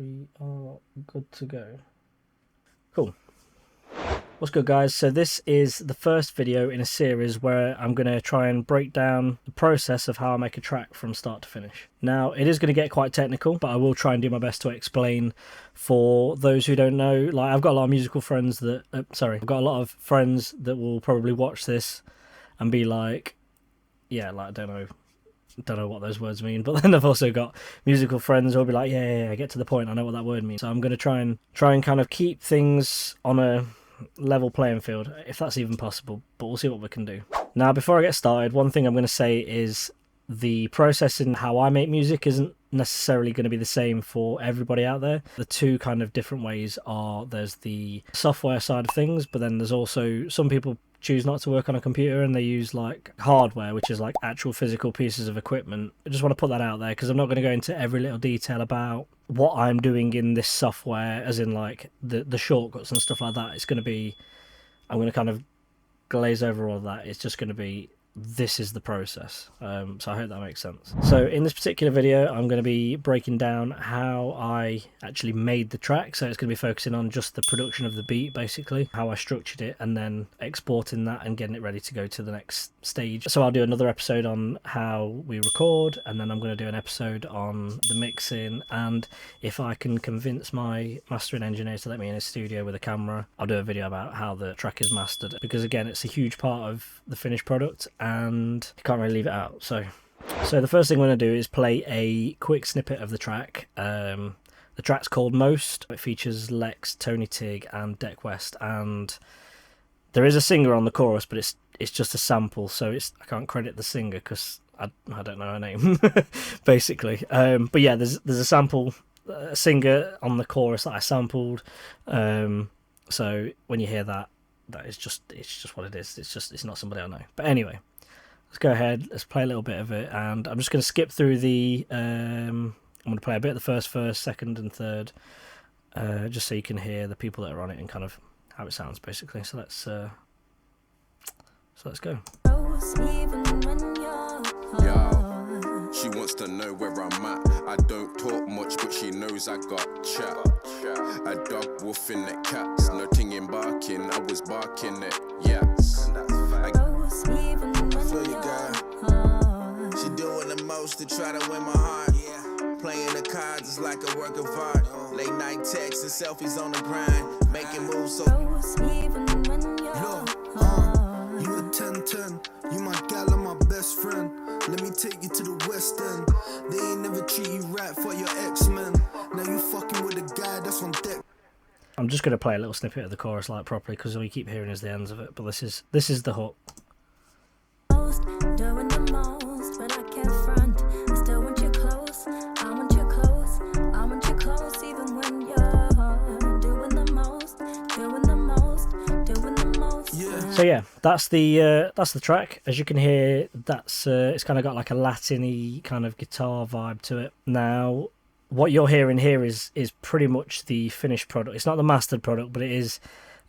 We are good to go. Cool. What's good, guys? So this is the first video in a series where I'm going to try and break down the process of how I make a track from start to finish. Now, it is going to get quite technical, but I will try and do my best to explain for those who don't know. Like, I've got a lot of musical friends that... I've got a lot of friends that will probably watch this and be like, yeah, like, I don't know what those words mean, but then I've also got musical friends who'll be like, yeah, get to the point, I know what that word means. So I'm going to try and kind of keep things on a level playing field, if that's even possible, but we'll see what we can do. Now, before I get started, one thing I'm going to say is the process in how I make music isn't necessarily going to be the same for everybody out there. The two kind of different ways are, there's the software side of things, but then there's also some people choose not to work on a computer and they use like hardware, which is like actual physical pieces of equipment. I just want to put that out there because I'm not going to go into every little detail about what I'm doing in this software, as in like the shortcuts and stuff like that. It's going to be, I'm going to kind of glaze over all of that. It's just going to be, this is the process. So I hope that makes sense. So in this particular video, I'm going to be breaking down how I actually made the track. So it's going to be focusing on just the production of the beat, basically, how I structured it, and then exporting that and getting it ready to go to the next stage. So I'll do another episode on how we record, and then I'm going to do an episode on the mixing, and if I can convince my mastering engineer to let me in his studio with a camera, I'll do a video about how the track is mastered, because again, it's a huge part of the finished product and you can't really leave it out. So the first thing I'm going to do is play a quick snippet of the track. The track's called Most. It features Lex, Tony Tig and Deck West, and there is a singer on the chorus, but it's just a sample, so I can't credit the singer because I don't know her name basically. But yeah, there's a sample, a singer on the chorus that I sampled. So when you hear that, it's just what it is. It's not somebody I know. But anyway, let's go ahead. Let's play a little bit of it, and I'm just going to skip through the. I'm going to play a bit of the first verse, second, and third, just so you can hear the people that are on it and kind of how it sounds, basically. So let's go. Yo, she wants to know where I'm at. I don't talk much, but she knows I got chat. A dog wolf in the cats, no tinging barking, I was barking it, yes. I feel you, girl. She doing the most to try to win my heart. Playing the cards is like a work of art. Late night texts and selfies on the grind, making moves so. You a 10-10, you my gal and my best friend. Let me take you to the West End. They ain't never treat you right for your X-Men. Now you fucking with a guy that's on deck. I'm just going to play a little snippet of the chorus like properly, because all you keep hearing is the ends of it, but this is the hook. Doing the most, but I can't front. I still want you close. I want you close. I want you close, even when you're doing the most, doing the most, doing the most. Yeah. So yeah, that's the track. As you can hear, that's it's kind of got like a Latin-y kind of guitar vibe to it. Now, what you're hearing here is pretty much the finished product. It's not the mastered product, but it is.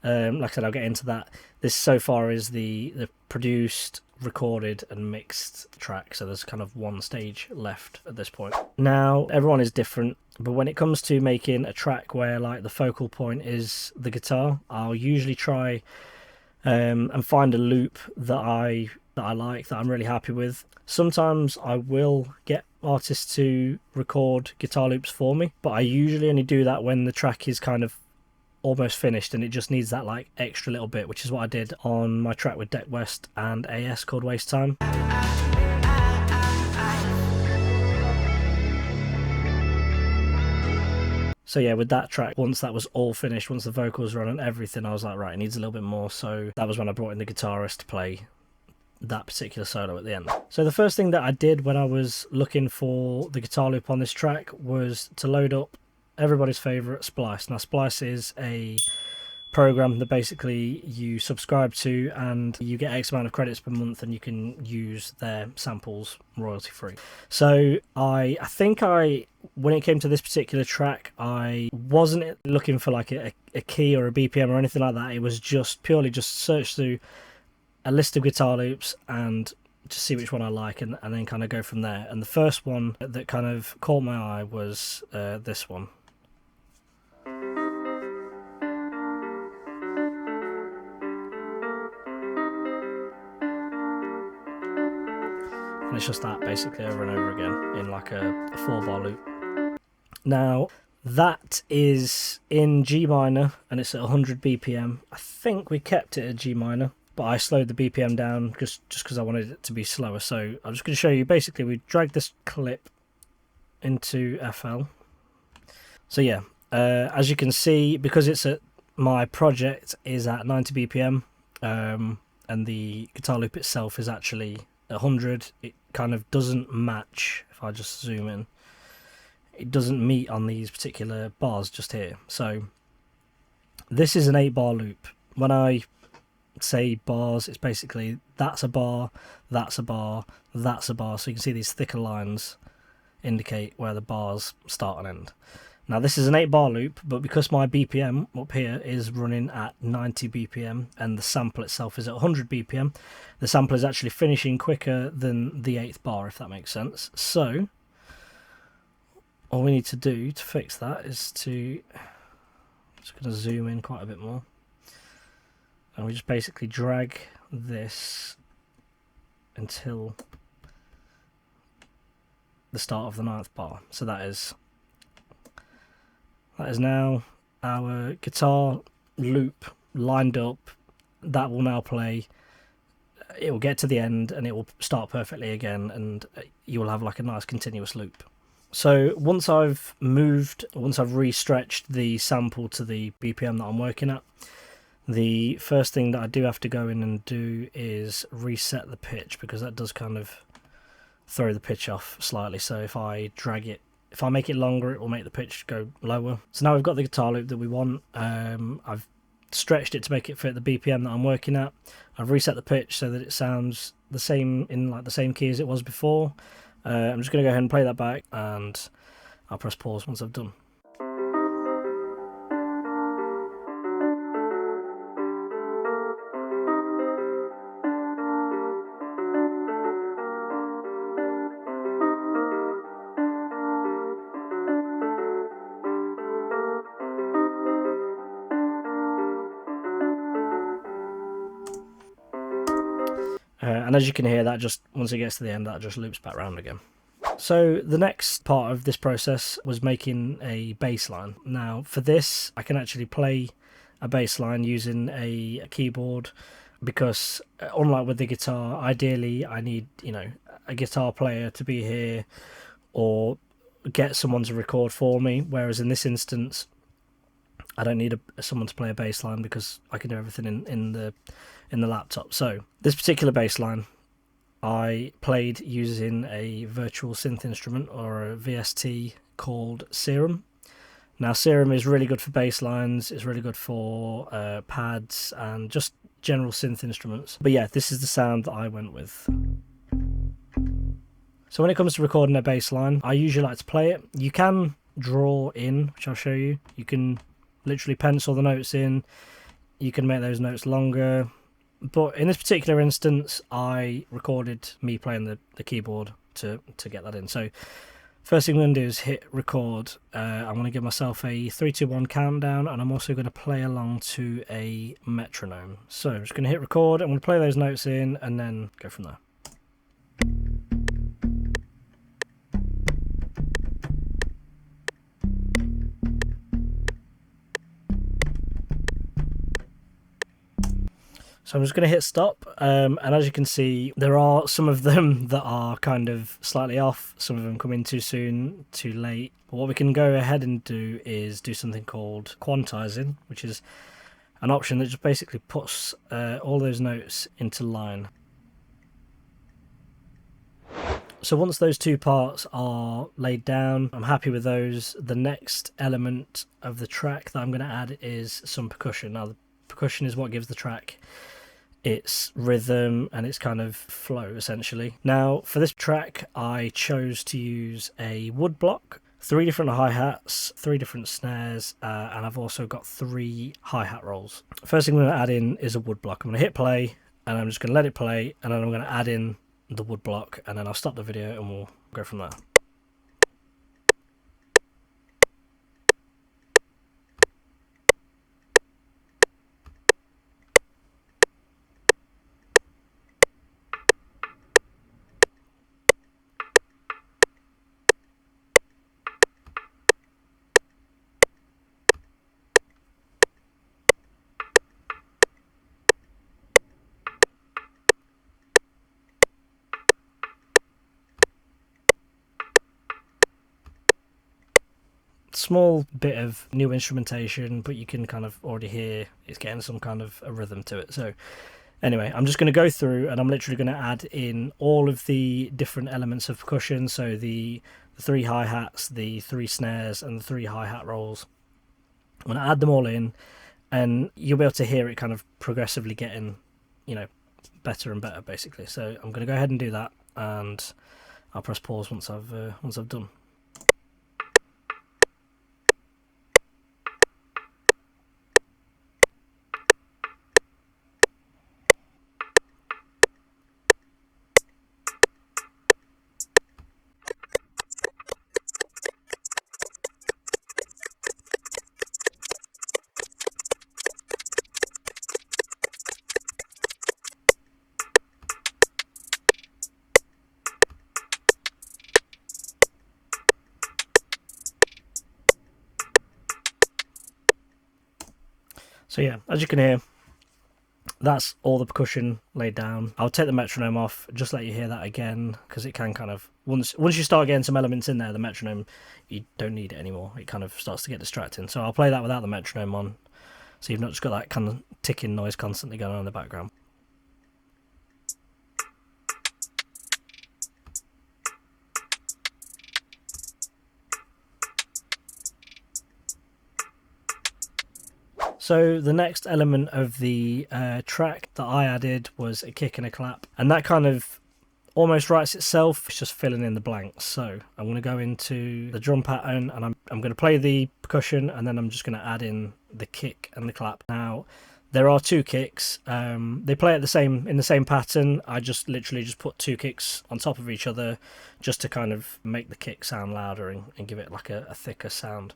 Like I said, I'll get into that. This so far is the produced, recorded and mixed track, so there's kind of one stage left at this point. Now, everyone is different, but when it comes to making a track where like the focal point is the guitar, I'll usually try and find a loop that I like, that I'm really happy with. Sometimes I will get artists to record guitar loops for me, but I usually only do that when the track is kind of almost finished and it just needs that like extra little bit, which is what I did on my track with Deck West and AS called Waste Time. So yeah, with that track, once that was all finished, once the vocals were on and everything, I was like, right, it needs a little bit more. So that was when I brought in the guitarist to play that particular solo at the end. So the first thing that I did when I was looking for the guitar loop on this track was to load up everybody's favourite, Splice. Now, Splice is a program that basically you subscribe to and you get X amount of credits per month and you can use their samples royalty free. So I think when it came to this particular track, I wasn't looking for like a key or a BPM or anything like that. It was just purely just search through a list of guitar loops and just see which one I like and then kind of go from there. And the first one that kind of caught my eye was this one. it's just that basically over and over again in like a 4-bar loop. Now that is in G minor and it's at 100 BPM. I think we kept it at G minor, but I slowed the BPM down just because I wanted it to be slower. So I'm just going to show you. Basically, we drag this clip into FL. So yeah, as you can see, because it's at my project is at 90 BPM, and the guitar loop itself is actually 100. It kind of doesn't match. If I just zoom in, it doesn't meet on these particular bars just here. So this is an 8-bar loop. When I say bars, it's basically that's a bar, that's a bar, that's a bar. So you can see these thicker lines indicate where the bars start and end. Now this is an 8-bar loop, but because my BPM up here is running at 90 BPM and the sample itself is at 100 BPM, the sample is actually finishing quicker than the 8th bar, if that makes sense. So all we need to do to fix that is to, just going to zoom in quite a bit more, and we just basically drag this until the start of the 9th bar. So that is now our guitar loop lined up. That will now play. It will get to the end and it will start perfectly again, and you will have like a nice continuous loop. So once I've restretched the sample to the BPM that I'm working at, the first thing that I do have to go in and do is reset the pitch, because that does kind of throw the pitch off slightly. So if I drag it, if I make it longer, it will make the pitch go lower. So now we've got the guitar loop that we want. I've stretched it to make it fit the BPM that I'm working at. I've reset the pitch so that it sounds the same, in like the same key as it was before. I'm just going to go ahead and play that back, and I'll press pause once I've done. And as you can hear, that just, once it gets to the end, that just loops back round again. So the next part of this process was making a bass line. Now for this, I can actually play a bass line using a keyboard, because unlike with the guitar, ideally I need, you know, a guitar player to be here or get someone to record for me, whereas in this instance I don't need someone to play a bass line because I can do everything in the laptop. So this particular bass line I played using a virtual synth instrument, or a VST, called Serum. Now Serum is really good for bass lines, it's really good for pads and just general synth instruments. But yeah, this is the sound that I went with. So when it comes to recording a bass line, I usually like to play it. You can draw in, which I'll show you. You can literally pencil the notes in, you can make those notes longer. But in this particular instance, I recorded me playing the keyboard to get that in. So first thing I'm going to do is hit record. I'm going to give myself a 3, 2, 1 countdown, and I'm also going to play along to a metronome. So I'm just going to hit record, I'm going to play those notes in, and then go from there. So I'm just going to hit stop, and as you can see, there are some of them that are kind of slightly off, some of them come in too soon, too late. But what we can go ahead and do is do something called quantizing, which is an option that just basically puts all those notes into line. So once those two parts are laid down, I'm happy with those. The next element of the track that I'm going to add is some percussion. Now the percussion is what gives the track its rhythm and its kind of flow, essentially. Now for this track I chose to use a wood block, 3 different hi-hats, 3 different snares, and I've also got 3 hi-hat rolls. First thing I'm going to add in is a wood block. I'm going to hit play and I'm just going to let it play, and then I'm going to add in the wood block, and then I'll stop the video and we'll go from there. small bit of new instrumentation, but you can kind of already hear it's getting some kind of a rhythm to it. So anyway, I'm just going to go through and I'm literally going to add in all of the different elements of percussion. So the 3 hi-hats, the 3 snares, and the 3 hi-hat rolls. I'm going to add them all in, and you'll be able to hear it kind of progressively getting, you know, better and better, basically. So I'm going to go ahead and do that, and I'll press pause once I've done. So yeah, as you can hear, that's all the percussion laid down. I'll take the metronome off, just let you hear that again, because it can kind of, once you start getting some elements in there, the metronome, you don't need it anymore. It kind of starts to get distracting. So I'll play that without the metronome on, so you've not just got that kind of ticking noise constantly going on in the background. So the next element of the track that I added was a kick and a clap, and that kind of almost writes itself. It's just filling in the blanks. So I'm going to go into the drum pattern, and I'm going to play the percussion, and then I'm just going to add in the kick and the clap. Now there are 2 kicks. They play in the same pattern. I just literally just put 2 kicks on top of each other, just to kind of make the kick sound louder and give it like a thicker sound.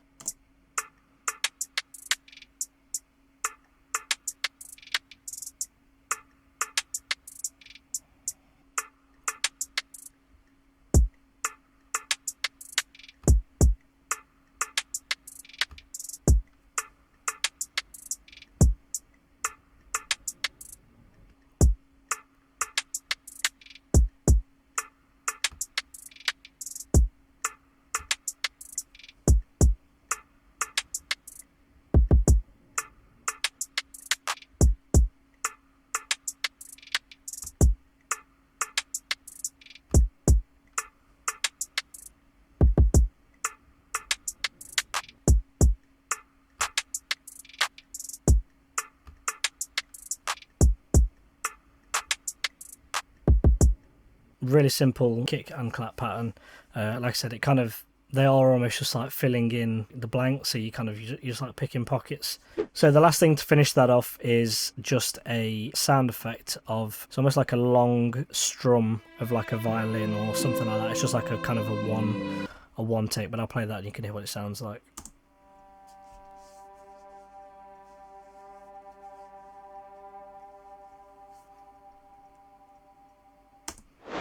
Really simple kick and clap pattern. Like I said, they are almost just like filling in the blanks, so you're just like picking pockets. So the last thing to finish that off is just a sound effect of, it's almost like a long strum of like a violin or something like that. It's just like a kind of a one take, but I'll play that and you can hear what it sounds like.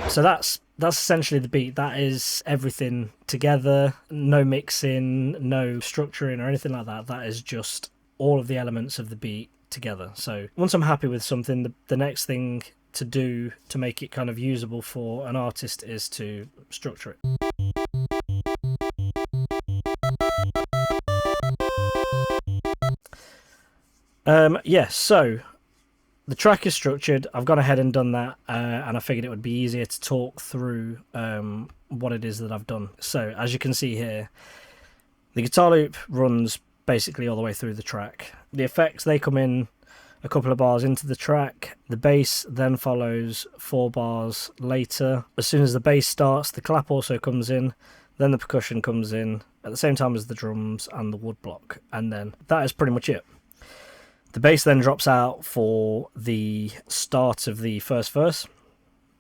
So that's essentially the beat. That is everything together. No mixing, no structuring or anything like that. That is just all of the elements of the beat together. So once I'm happy with something, the next thing to do to make it kind of usable for an artist is to structure it. So the track is structured. I've gone ahead and done that, and I figured it would be easier to talk through what it is that I've done. So as you can see here, the guitar loop runs basically all the way through the track. The effects, they come in a couple of bars into the track. The bass then follows 4 bars later. As soon as the bass starts, the clap also comes in, then the percussion comes in at the same time as the drums and the wood block, and then that is pretty much it. The bass then drops out for the start of the first verse.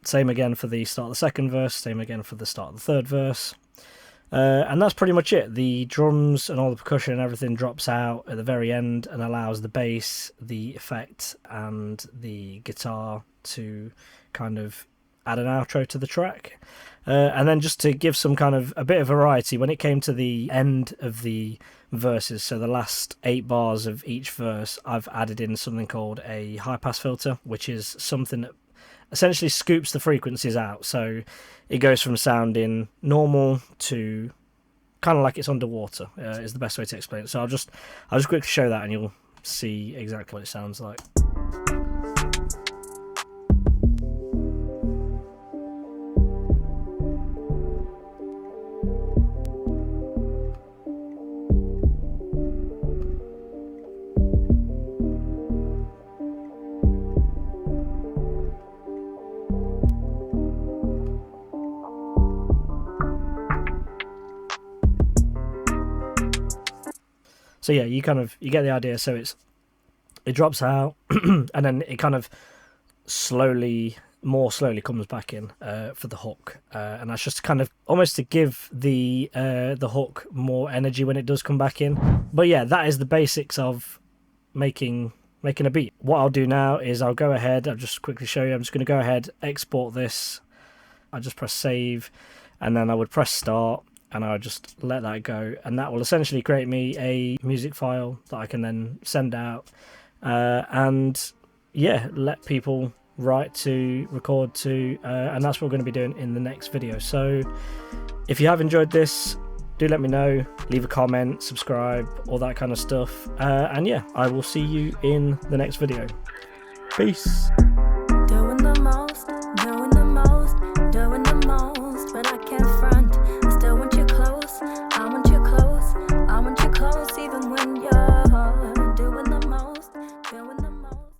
Same again for the start of the second verse, same again for the start of the third verse. And that's pretty much it. The drums and all the percussion and everything drops out at the very end and allows the bass, the effect, and the guitar to kind of add an outro to the track. And then just to give some kind of a bit of variety, when it came to the end of the verses, so the last 8 bars of each verse, I've added in something called a high pass filter, which is something that essentially scoops the frequencies out. So it goes from sounding normal to kind of like it's underwater. Is the best way to explain it. So I'll just quickly show that, and you'll see exactly what it sounds like. So yeah, you get the idea. So it drops out, and then it kind of more slowly comes back in for the hook, and that's just kind of almost to give the hook more energy when it does come back in. But yeah, that is the basics of making a beat. What I'll do now is I'll go ahead. I'll just quickly show you. I'm just going to go ahead, export this. I just press save, and then I would press start. And I would just let that go, and that will essentially create me a music file that I can then send out, and yeah, let people write to, record to, and that's what we're going to be doing in the next video. So if you have enjoyed this, do let me know, leave a comment, subscribe, all that kind of stuff, and yeah, I will see you in the next video. Peace. Doing the most, doing the most, doing the most, but I can't front. I still want you close, I want you close, I want you close, even when you're doing the most, doing the most.